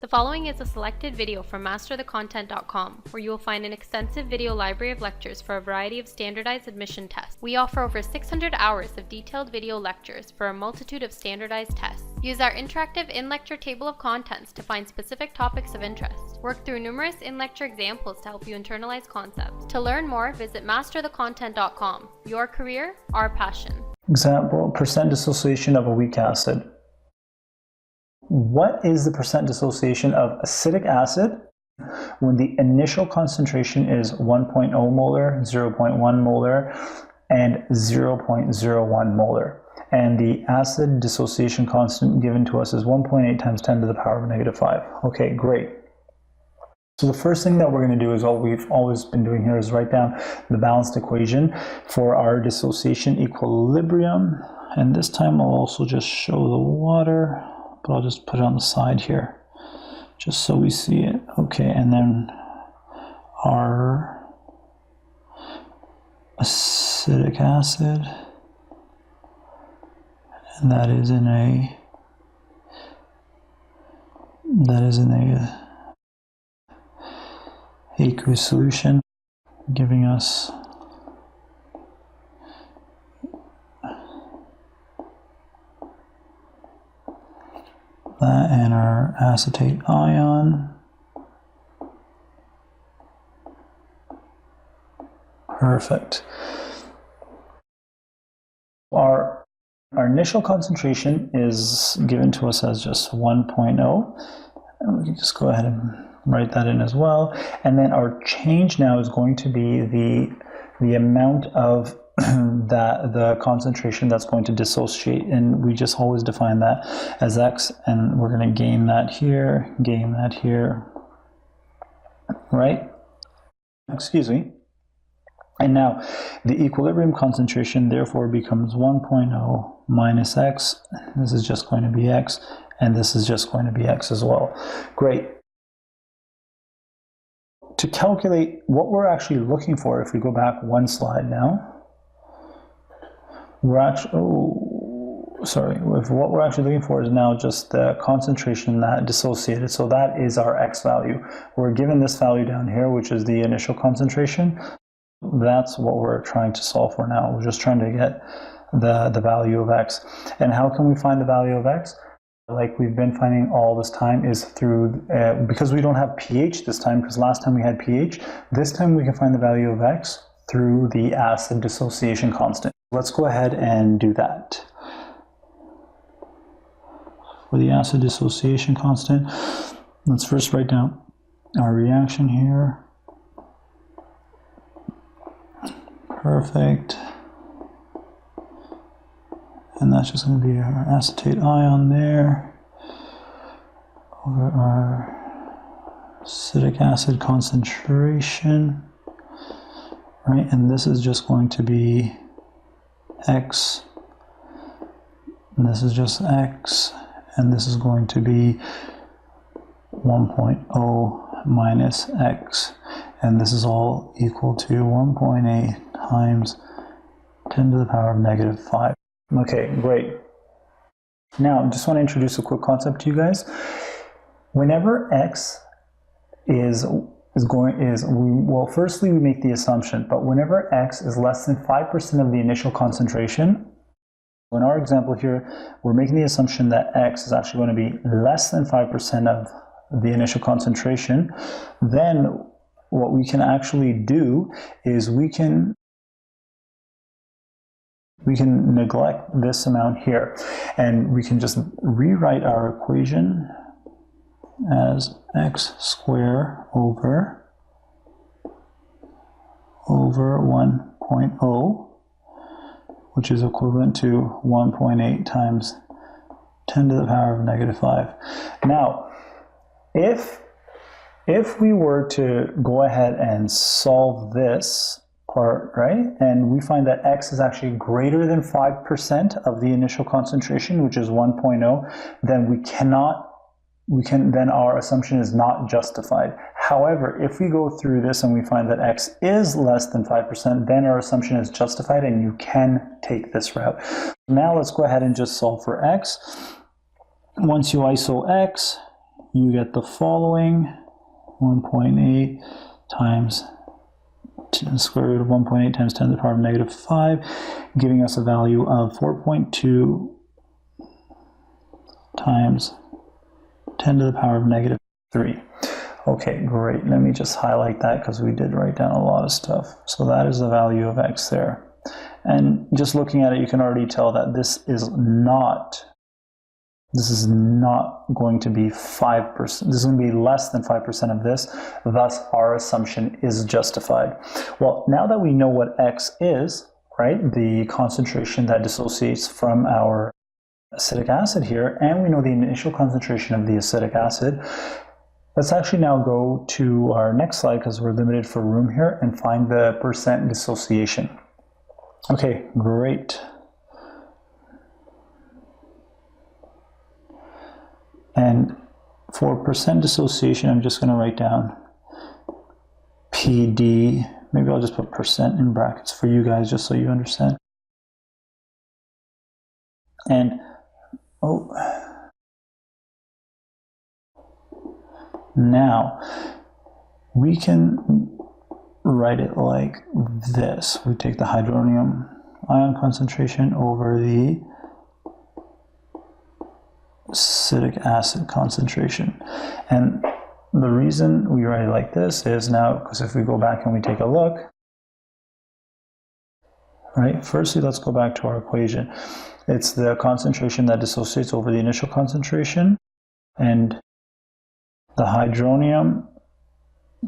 The following is a selected video from masterthecontent.com, where you will find an extensive video library of lectures for a variety of standardized admission tests. We offer over 600 hours of detailed video lectures for a multitude of standardized tests. Use our interactive in-lecture table of contents to find specific topics of interest. Work through numerous in-lecture examples to help you internalize concepts. To learn more, visit masterthecontent.com. Your career, our passion. Example, percent dissociation of a weak acid. What is the percent dissociation of acetic acid when the initial concentration is 1.0 molar, 0.1 molar, and 0.01 molar? And the acid dissociation constant given to us is 1.8 times 10 to the power of negative 5. Okay, great. So the first thing that we're going to do is what we've always been doing here is write down the balanced equation for our dissociation equilibrium. And this time I'll also just show the water, but I'll just put it on the side here, just so we see it. Okay, and then our acetic acid, and that is in a aqueous solution, giving us that, and our acetate ion. Perfect. Our initial concentration is given to us as just 1.0, and we can just go ahead and write that in as well. And then our change now is going to be the amount of the concentration that's going to dissociate, and we just always define that as x, and we're going to gain that here, right? Excuse me. And now the equilibrium concentration therefore becomes 1.0 minus x. This is just going to be x, and this is just going to be x as well. Great. To calculate what we're actually looking for, if we go back one slide now, what we're actually looking for is now just the concentration that dissociated. So that is our x value. We're given this value down here, which is the initial concentration. That's what we're trying to solve for now. We're just trying to get the value of x. And how can we find the value of x? Like we've been finding all this time, is through, because we don't have pH this time, because last time we had pH, this time we can find the value of x through the acid dissociation constant. Let's go ahead and do that. For the acid dissociation constant, let's first write down our reaction here. Perfect. And that's just going to be our acetate ion there over our acetic acid concentration, right? And this is just going to be x, and this is just x, and this is going to be 1.0 minus x, and this is all equal to 1.8 times 10 to the power of negative 5. Okay, great. Now, I just want to introduce a quick concept to you guys. Whenever x well, firstly we make the assumption, but whenever x is less than 5% of the initial concentration, in our example here, we're making the assumption that x is actually going to be less than 5% of the initial concentration, then what we can actually do is we can neglect this amount here, and we can just rewrite our equation as x squared over 1.0, which is equivalent to 1.8 times 10 to the power of negative 5. Now, if we were to go ahead and solve this part, right, and we find that x is actually greater than 5% of the initial concentration, which is 1.0, then our assumption is not justified. However, if we go through this and we find that x is less than 5%, then our assumption is justified and you can take this route. Now let's go ahead and just solve for x. Once you iso x, you get the following: 1.8 times square root of 1.8 times 10 to the power of negative 5, giving us a value of 4.2 times 10 to the power of negative 3. Okay, great. Let me just highlight that because we did write down a lot of stuff. So that is the value of x there. And just looking at it, you can already tell that this is not going to be 5%. This is going to be less than 5% of this. Thus, our assumption is justified. Well, now that we know what x is, right, the concentration that dissociates from our acetic acid here, and we know the initial concentration of the acetic acid, let's actually now go to our next slide because we're limited for room here and find the percent dissociation. Okay, great. And for percent dissociation, I'm just going to write down PD. Maybe I'll just put percent in brackets for you guys just so you understand. And, now we can write it like this. We take the hydronium ion concentration over the acetic acid concentration. And the reason we write it like this is now, because if we go back and we take a look, right, firstly, let's go back to our equation. It's the concentration that dissociates over the initial concentration, and the hydronium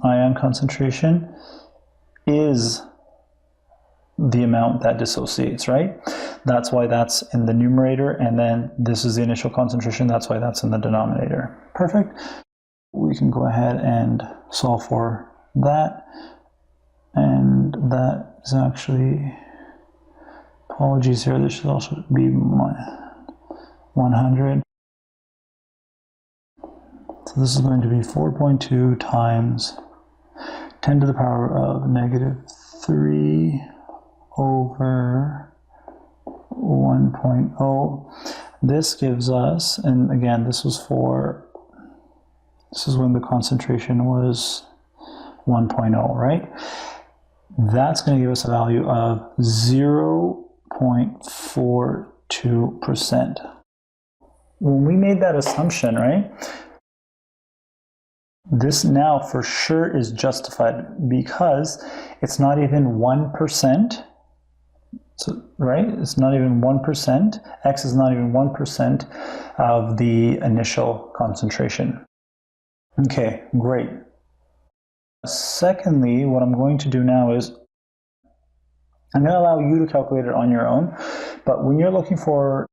ion concentration is the amount that dissociates, right? That's why that's in the numerator, and then this is the initial concentration, that's why that's in the denominator. Perfect. We can go ahead and solve for that, and that is actually, apologies here, this should also be 100. So this is going to be 4.2 times 10 to the power of negative 3 over 1.0. This gives us, and again, this is when the concentration was 1.0, right? That's going to give us a value of 0.42%. When we made that assumption, right, this now for sure is justified because it's not even 1%. So, right, it's not even 1%. X is not even 1% of the initial concentration. Okay, great. Secondly, what I'm going to do now is I'm going to allow you to calculate it on your own, but when you're looking for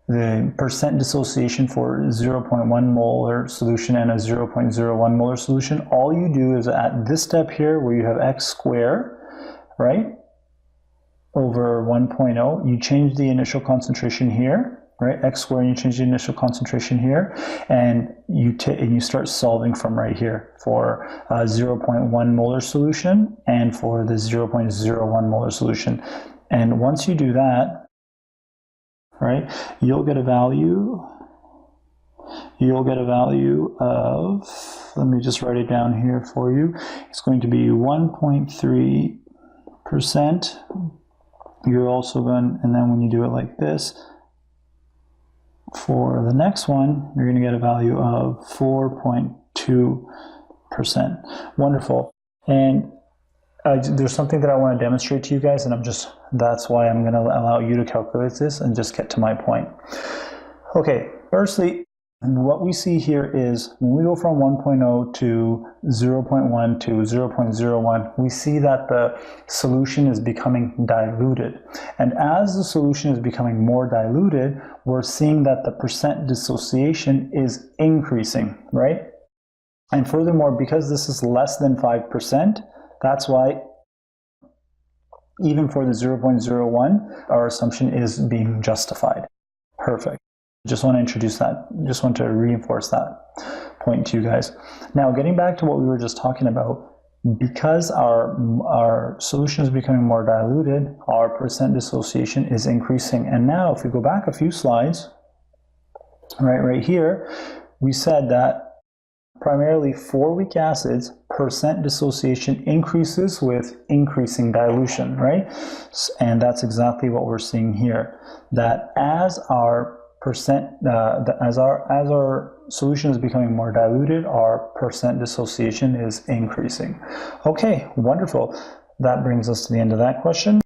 the percent dissociation for 0.1 molar solution and a 0.01 molar solution, all you do is at this step here where you have x squared, right, over 1.0, you change the initial concentration here, right, x squared, and you change the initial concentration here, and you start solving from right here for a 0.1 molar solution and for the 0.01 molar solution. And once you do that, right, you'll get a value of, let me just write it down here for you. It's going to be 1.3%. You're also going, and then when you do it like this, for the next one, you're going to get a value of 4.2%. Wonderful. And there's something that I want to demonstrate to you guys, and that's why I'm going to allow you to calculate this and just get to my point. Okay, firstly, what we see here is when we go from 1.0 to 0.1 to 0.01, we see that the solution is becoming diluted. And as the solution is becoming more diluted, we're seeing that the percent dissociation is increasing, right? And furthermore, because this is less than 5%, that's why even for the 0.01, our assumption is being justified. Perfect. Just want to introduce that. Just want to reinforce that point to you guys. Now, getting back to what we were just talking about, because our solution is becoming more diluted, our percent dissociation is increasing. And now, if we go back a few slides, right here, we said that primarily for weak acids, percent dissociation increases with increasing dilution, right? And that's exactly what we're seeing here. That as our as our solution is becoming more diluted, our percent dissociation is increasing. Okay, wonderful. That brings us to the end of that question.